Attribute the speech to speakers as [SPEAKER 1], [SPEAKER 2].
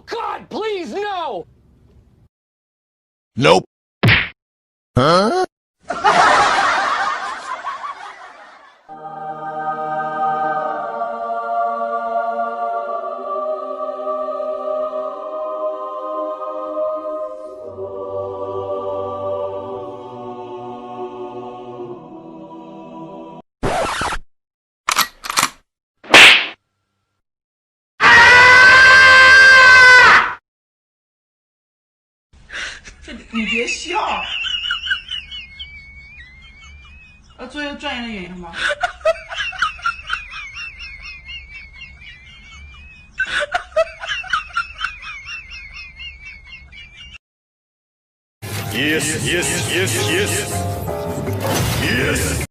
[SPEAKER 1] God, please, no!
[SPEAKER 2] Nope. Huh?
[SPEAKER 3] 这你别笑，做一个专业的演员吧。
[SPEAKER 2] Yes, yes, yes, yes. Yes.